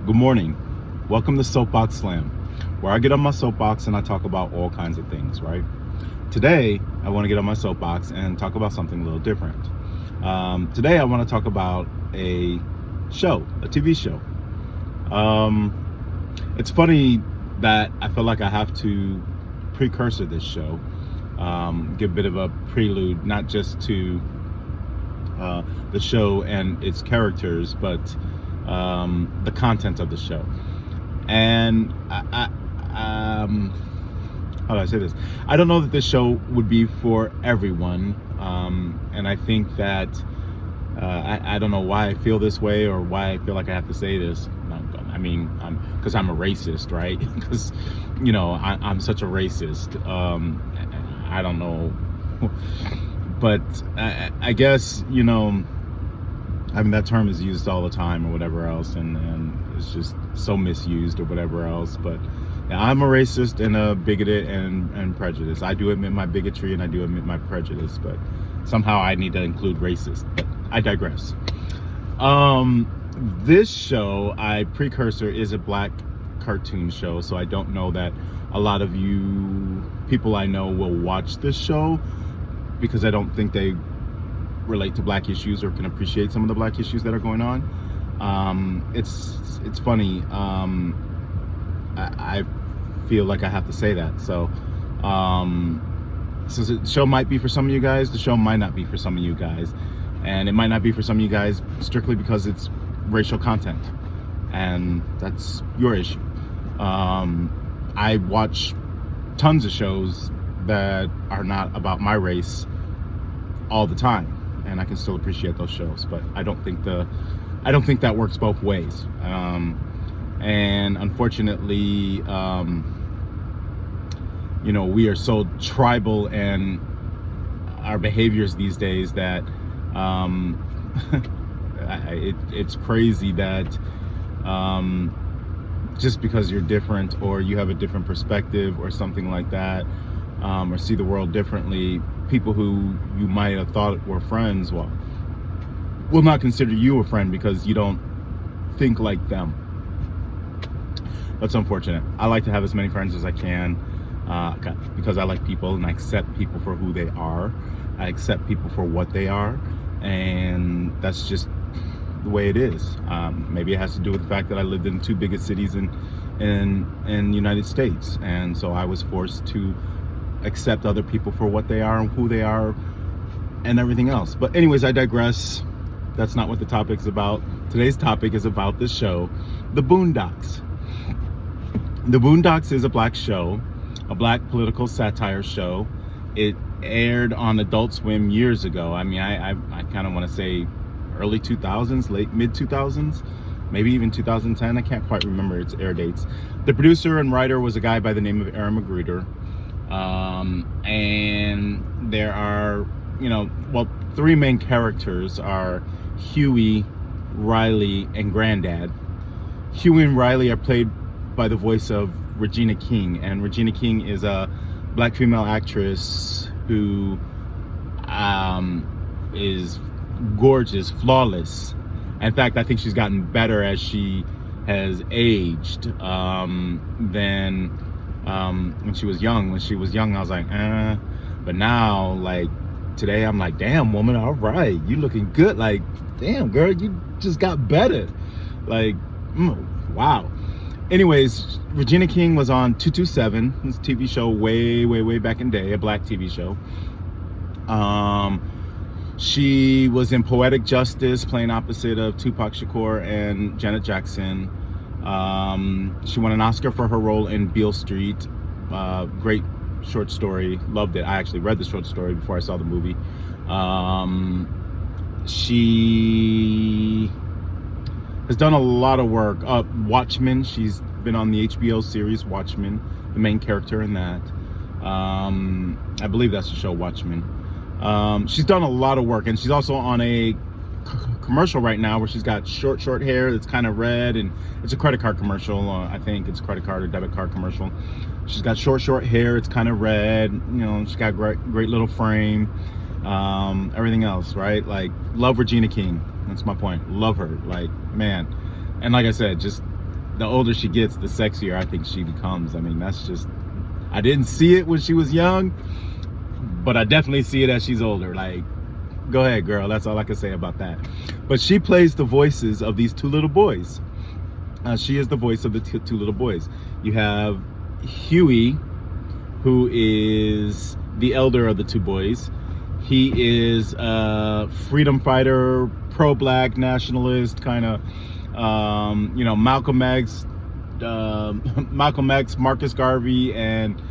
Good morning. Welcome to SoapBox Slam, where I get on my soapbox and I talk about all kinds of things, right? Today, I want to get on my soapbox and talk about something a little different. Today, I want to talk about a TV show. It's funny that I feel like I have to precursor this show, give a bit of a prelude, not just to the show and its characters, but the content of the show. And how do I say this? I don't know that this show would be for everyone, and I think that I don't know why I feel this way or why I feel like I have to say this. I mean, because I'm a racist, right? Because I'm such a racist. I don't know, but I guess I mean, that term is used all the time or whatever else, and it's just so misused or whatever else. But yeah, I'm a racist and a bigoted and prejudiced. I do admit my bigotry and I do admit my prejudice, but somehow I need to include racist. But I digress. This show, precursor, is a black cartoon show, so I don't know that a lot of you people I know will watch this show, because I don't think they relate to black issues or can appreciate some of the black issues that are going on. It's funny. I feel like I have to say that. So since the show might be for some of you guys, the show might not be for some of you guys, and it might not be for some of you guys strictly because it's racial content, and that's your issue. I watch tons of shows that are not about my race all the time, and I can still appreciate those shows, but I don't think that works both ways. And unfortunately, we are so tribal in our behaviors these days that it's crazy that just because you're different or you have a different perspective or something like that, or see the world differently, people who you might have thought were friends will not consider you a friend because you don't think like them. That's unfortunate. I like to have as many friends as I can, because I like people and I accept people for who they are. I accept people for what they are, and that's just the way it is. Maybe it has to do with the fact that I lived in two biggest cities in the United States, and so I was forced to accept other people for what they are and who they are and everything else. But anyways, I digress. That's not what the topic is about. Today's topic is about the show, The Boondocks. The Boondocks is a black show, a black political satire show. It aired on Adult Swim years ago. I mean, I kind of want to say early 2000s, mid 2000s, maybe even 2010. I can't quite remember its air dates. The producer and writer was a guy by the name of Aaron Magruder. And there are, three main characters are Huey, Riley, and Granddad. Huey and Riley are played by the voice of Regina King, and Regina King is a black female actress who is gorgeous, flawless. In fact, I think she's gotten better as she has aged than when she was young. When she was young, I was like, but now, like, today, I'm like, damn, woman, all right, you looking good. Like, damn, girl, you just got better. Like, wow. Anyways, Regina King was on 227, this TV show way back in the day, a black TV show. She was in Poetic Justice, playing opposite of Tupac Shakur and Janet Jackson. She won an Oscar for her role in Beale Street. Great short story, loved it. I actually read the short story before I saw the movie. She has done a lot of work. Watchmen, she's been on the HBO series Watchmen, the main character in that. I believe that's the show, Watchmen. She's done a lot of work, and she's also on a commercial right now where she's got short hair that's kind of red, and it's a credit card commercial. I think it's a credit card or debit card commercial. She's got short hair, it's kind of red, she's got great little frame, everything else, right? Like, love Regina King. That's my point. Love her, like, man. And like I said, just the older she gets, the sexier I think she becomes. I mean, that's just, I didn't see it when she was young, but I definitely see it as she's older. Like, go ahead, girl. That's all I can say about that. But she plays the voices of these two little boys. She is the voice of the two little boys. You have Huey, who is the elder of the two boys. He is a freedom fighter, pro-black nationalist, kind of, Malcolm X, Marcus Garvey, and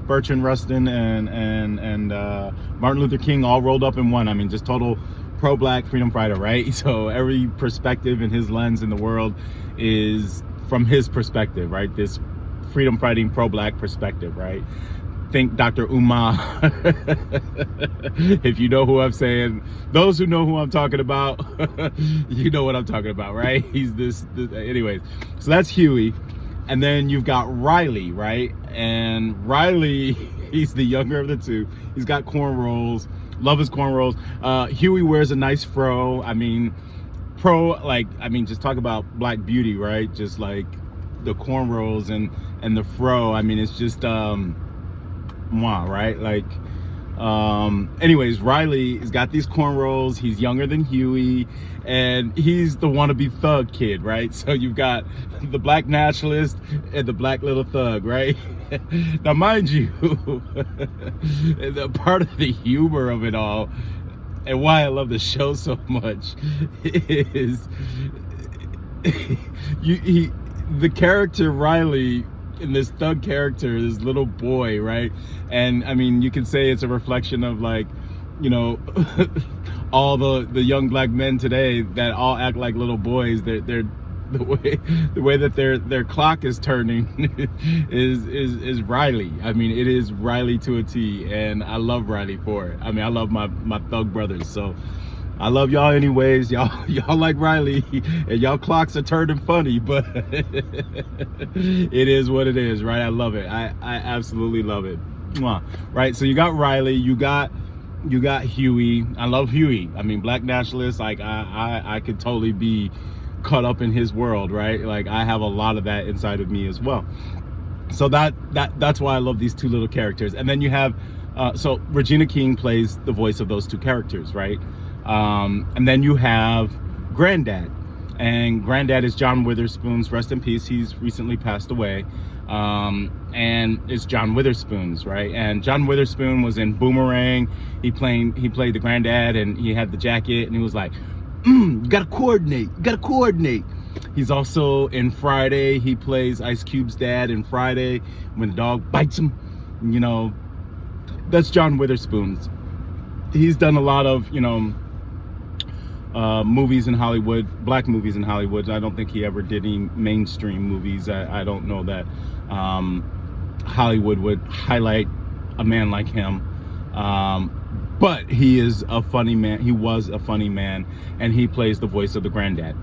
Bertrand Rushton and Martin Luther King all rolled up in one. I mean, just total pro-black freedom fighter, right? So every perspective in his lens in the world is from his perspective, right? This freedom fighting pro-black perspective, right? Think Dr. Umar. If you know who I'm saying, those who know who I'm talking about, you know what I'm talking about, right? He's this anyways. So that's Huey. And then you've got Riley, right? And Riley, he's the younger of the two. He's got cornrows. Love his cornrows. Huey wears a nice fro. I mean, just talk about black beauty, right? Just like the cornrows and the fro. I mean, it's just right? Like, anyways, Riley has got these cornrows. He's younger than Huey, and he's the wannabe thug kid, right? So you've got the black nationalist and the black little thug, right? Now, mind you, the part of the humor of it all, and why I love the show so much, is the character Riley, in this thug character, this little boy, right? And I mean, you can say it's a reflection of, like, all the young black men today that all act like little boys. They're the way that their clock is turning is Riley. I mean, it is Riley to a T, and I love Riley for it. I mean, I love my thug brothers, so I love y'all anyways. Y'all like Riley, and y'all clocks are turning funny, but it is what it is, right? I love it. I absolutely love it. Mwah. Right? So you got Riley, you got Huey. I love Huey. I mean, black nationalist, like I could totally be caught up in his world, right? Like, I have a lot of that inside of me as well. So that's why I love these two little characters. And then you have so Regina King plays the voice of those two characters, right? And then you have Granddad, and Granddad is John Witherspoon's, rest in peace, he's recently passed away, and it's John Witherspoon's, right? And John Witherspoon was in Boomerang. He played the Granddad, and he had the jacket, and he was like, you gotta coordinate. He's also in Friday. He plays Ice Cube's dad in Friday when the dog bites him. That's John Witherspoon's. He's done a lot of movies in Hollywood, black movies in Hollywood. I don't think he ever did any mainstream movies. I don't know that Hollywood would highlight a man like him. But he is a funny man. He was a funny man, and he plays the voice of the Granddad.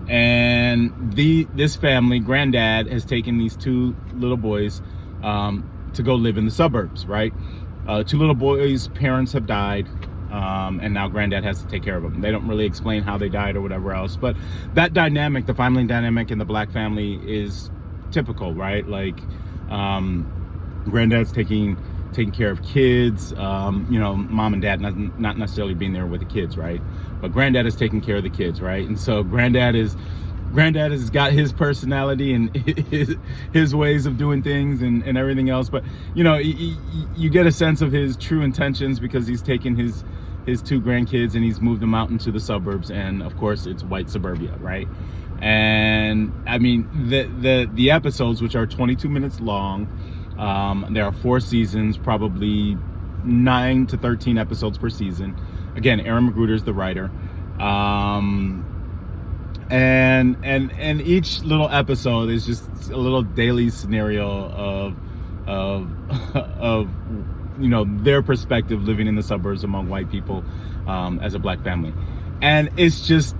And this family, Granddad, has taken these two little boys to go live in the suburbs, right? Two little boys' parents have died, and now Granddad has to take care of them. They don't really explain how they died or whatever else, but that dynamic, the family dynamic in the black family, is typical, right? Like, Granddad's taking care of kids, mom and dad not necessarily being there with the kids, right? But Granddad is taking care of the kids, right? And so Granddad has got his personality and his ways of doing things and everything else. But you get a sense of his true intentions, because he's taken his two grandkids and he's moved them out into the suburbs, and of course it's white suburbia, right? And I mean, the episodes, which are 22 minutes long, there are 4 seasons, probably 9 to 13 episodes per season. Again, Aaron Magruder's the writer. And each little episode is just a little daily scenario of their perspective living in the suburbs among white people, as a black family. And it's just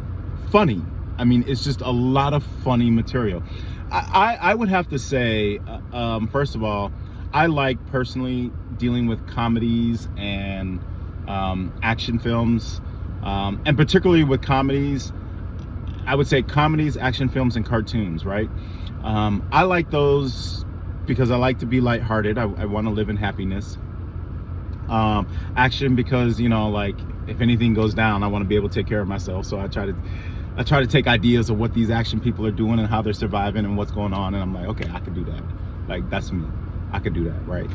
funny. I mean, it's just a lot of funny material. I would have to say, first of all, I like personally dealing with comedies and action films, and particularly with comedies. I would say comedies, action films, and cartoons, right? I like those because I like to be lighthearted. I want to live in happiness. Action because, you know, like if anything goes down, I want to be able to take care of myself. So I try to take ideas of what these action people are doing and how they're surviving and what's going on, and I'm like, okay, I could do that. Like, that's me. I could do that, right?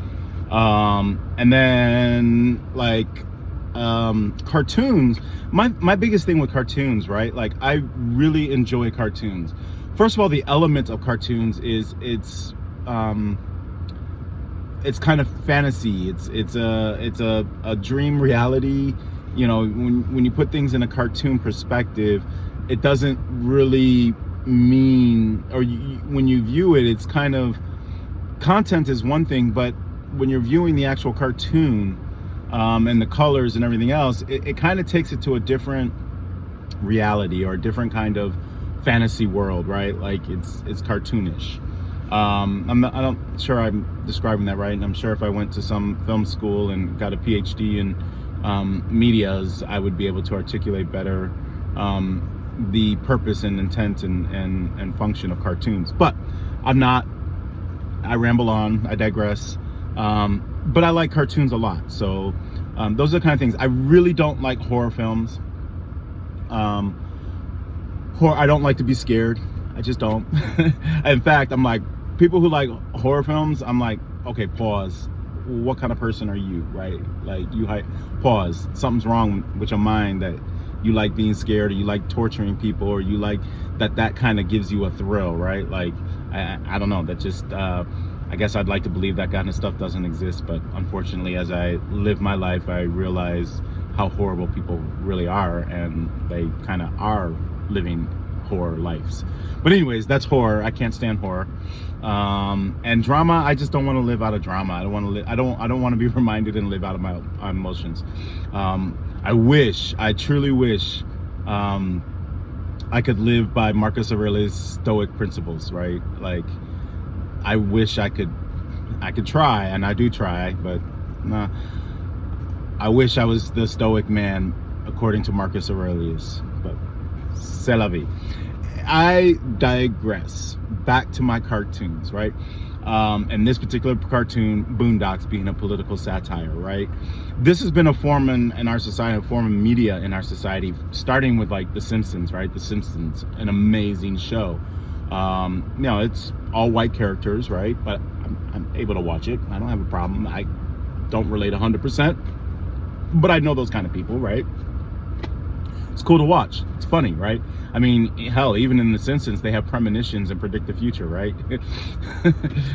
And then like cartoons. My biggest thing with cartoons, right? Like, I really enjoy cartoons. First of all, the element of cartoons is it's kind of fantasy. It's a dream reality. You know, when you put things in a cartoon perspective, it doesn't really mean, or when you view it, it's kind of, content is one thing, but when you're viewing the actual cartoon, and the colors and everything else, it kind of takes it to a different reality or a different kind of fantasy world, right? Like it's cartoonish. I'm not sure I'm describing that right, and I'm sure if I went to some film school and got a PhD in medias, I would be able to articulate better the purpose and intent and function of cartoons. But I'm not. I ramble on. I digress. But I like cartoons a lot. So those are the kind of things. I really don't like horror films. I don't like to be scared. I just don't. In fact, I'm like, people who like horror films, I'm like, okay, pause. What kind of person are you, right? Like, pause. Something's wrong with your mind that you like being scared, or you like torturing people, or you like that kind of gives you a thrill, right? Like, I don't know. That just, I guess I'd like to believe that kind of stuff doesn't exist, but unfortunately, as I live my life, I realize how horrible people really are, and they kind of are living horror lives. But anyways, that's horror. I can't stand horror. And drama, I just don't want to live out of drama. I don't want to live. I don't want to be reminded and live out of my emotions. I truly wish I could live by Marcus Aurelius' Stoic principles, right? Like, I wish I could try, and I do try, but nah. I wish I was the Stoic man according to Marcus Aurelius, but c'est la vie. I digress. Back to my cartoons, right? And this particular cartoon, Boondocks, being a political satire, right? This has been a form in our society, a form of media in our society, starting with like The Simpsons, right? The Simpsons, an amazing show. You know, it's all white characters, right? But I'm able to watch it. I don't have a problem. I don't relate 100%, but I know those kind of people, right? It's cool to watch. It's funny, right? I mean, hell, even in The Simpsons, they have premonitions and predict the future, right?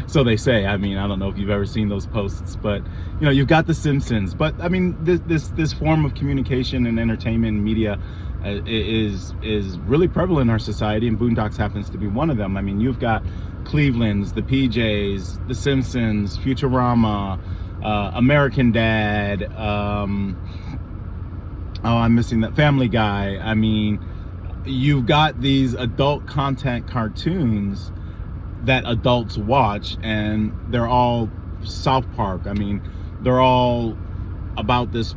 So they say. I mean, I don't know if you've ever seen those posts, but you know, you've got The Simpsons. But I mean, this form of communication and entertainment and media is really prevalent in our society, and Boondocks happens to be one of them. I mean, you've got Cleveland's, the PJs, The Simpsons, Futurama, American Dad. I'm missing that, Family Guy. I mean, you've got these adult content cartoons that adults watch, and they're all South Park. I mean, they're all about this.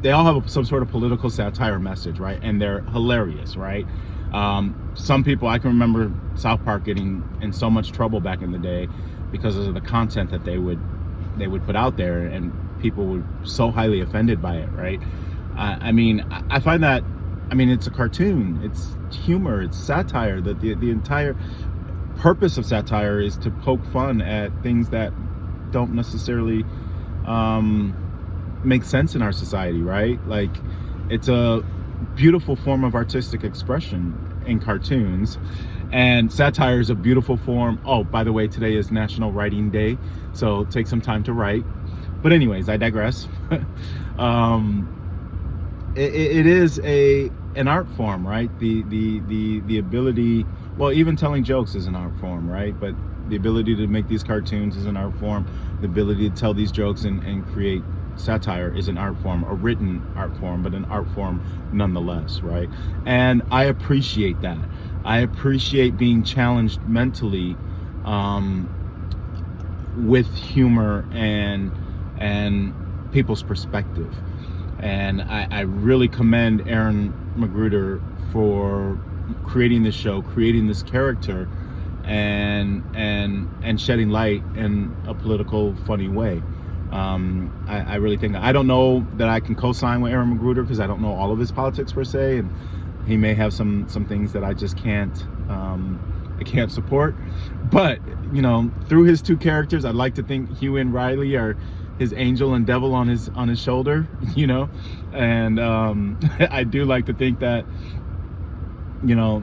They all have some sort of political satire message, right? And they're hilarious, right? Some people, I can remember South Park getting in so much trouble back in the day because of the content that they would put out there, and people were so highly offended by it, right? I mean, I find that, I mean, it's a cartoon, it's humor, it's satire. That the entire purpose of satire is to poke fun at things that don't necessarily make sense in our society, right? Like, it's a beautiful form of artistic expression in cartoons, and satire is a beautiful form. Oh, by the way, today is National Writing Day, so take some time to write. But anyways, I digress. It is an art form, right? The ability, well, even telling jokes is an art form, right? But the ability to make these cartoons is an art form. The ability to tell these jokes and create satire is an art form, a written art form, but an art form nonetheless, right? And I appreciate that. I appreciate being challenged mentally with humor and people's perspective. And I really commend Aaron McGruder for creating this show, creating this character, and shedding light in a political, funny way. I really think, I don't know that I can co-sign with Aaron Magruder because I don't know all of his politics per se, and he may have some things that I just can't support. But you know, through his two characters, I'd like to think Huey and Riley are his angel and devil on his shoulder, you know, and I do like to think that, you know,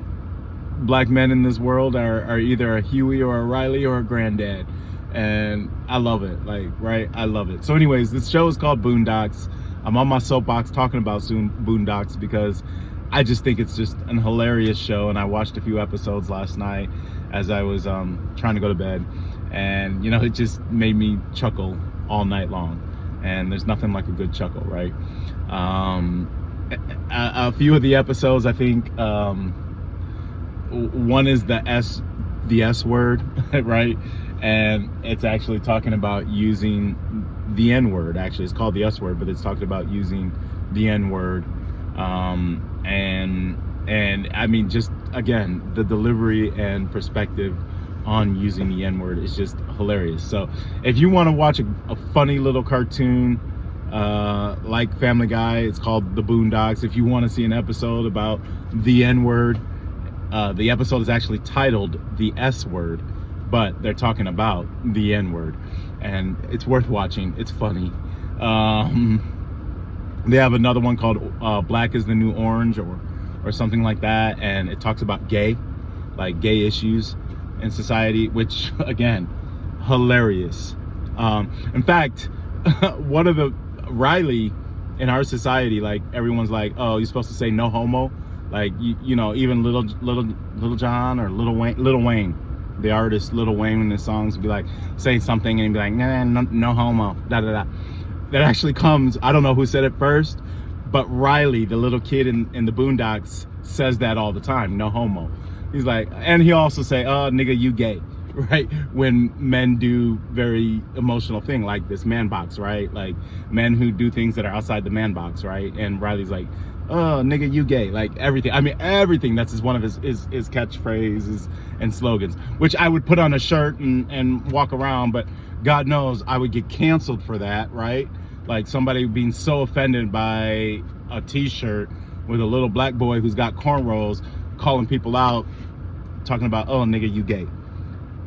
black men in this world are either a Huey or a Riley or a granddad, and I love it, like, right? I love it. So anyways, this show is called Boondocks. I'm on my soapbox talking about Boondocks because I just think it's just an hilarious show, and I watched a few episodes last night as I was trying to go to bed, and you know, it just made me chuckle all night long, and there's nothing like a good chuckle, right? A few of the episodes, I think one is the S word, right? And it's actually talking about using the N word. Actually, it's called the S word, but it's talking about using the N word. And I mean, just again, the delivery and perspective on using the N word is just hilarious. So if you want to watch a funny little cartoon like Family Guy, it's called The Boondocks. If you want to see an episode about the N word, the episode is actually titled The S Word, but they're talking about the N word, and it's worth watching. It's funny. They have another one called Black is the New Orange, or something like that, and it talks about gay issues in society, which again, hilarious. In fact, one of the Riley in our society, like, everyone's like, oh, you're supposed to say no homo, like, you know, even Little John or Lil Wayne, the artist Lil Wayne, in his songs would be like, say something and he'd be like, nah, no homo, da da da. That actually comes, I don't know who said it first, but Riley, the little kid in the Boondocks, says that all the time, no homo. He's like, and he also say, oh, nigga, you gay, right? When men do very emotional thing like this man box, right? Like men who do things that are outside the man box, right? And Riley's like, oh, nigga, you gay, like everything. I mean, everything. That's one of his catchphrases and slogans, which I would put on a shirt and walk around, but God knows I would get canceled for that, right? Like somebody being so offended by a t-shirt with a little black boy who's got cornrows calling people out, talking about, oh, nigga, you gay.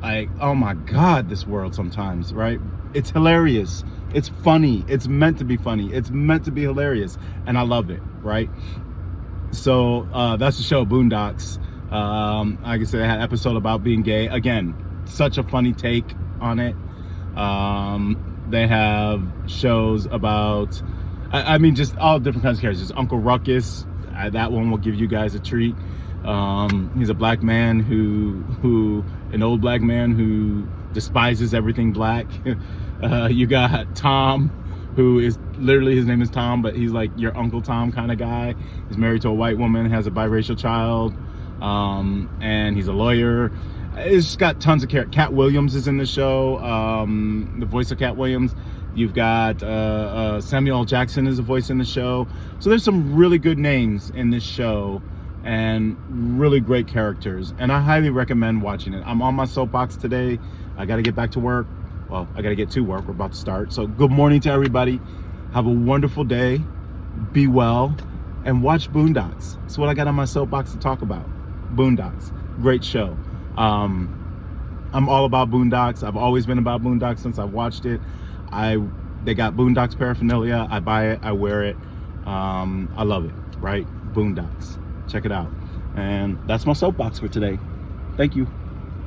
Like, oh my God, this world sometimes, right? It's hilarious. It's funny. It's meant to be funny. It's meant to be hilarious. And I love it, right? So that's the show, Boondocks. Like I said, I had an episode about being gay. Again, such a funny take on it. They have shows about, I mean, just all different kinds of characters. Uncle Ruckus, that one will give you guys a treat. He's a black man an old black man who despises everything black. You got Tom, who is literally, his name is Tom, but he's like your Uncle Tom kind of guy. He's married to a white woman, has a biracial child, and he's a lawyer. It's just got tons of characters. Cat Williams is in the show, the voice of Cat Williams. You've got Samuel L. Jackson is a voice in the show. So there's some really good names in this show and really great characters, and I highly recommend watching it. I'm on my soapbox today. I got to get back to work. Well, I got to get to work. We're about to start. So good morning to everybody. Have a wonderful day. Be well, and watch Boondocks. That's what I got on my soapbox to talk about. Boondocks, great show. I'm all about Boondocks. I've always been about Boondocks since I've watched it. They got Boondocks paraphernalia. I buy it. I wear it. I love it. Right? Boondocks. Check it out. And that's my soapbox for today. Thank you.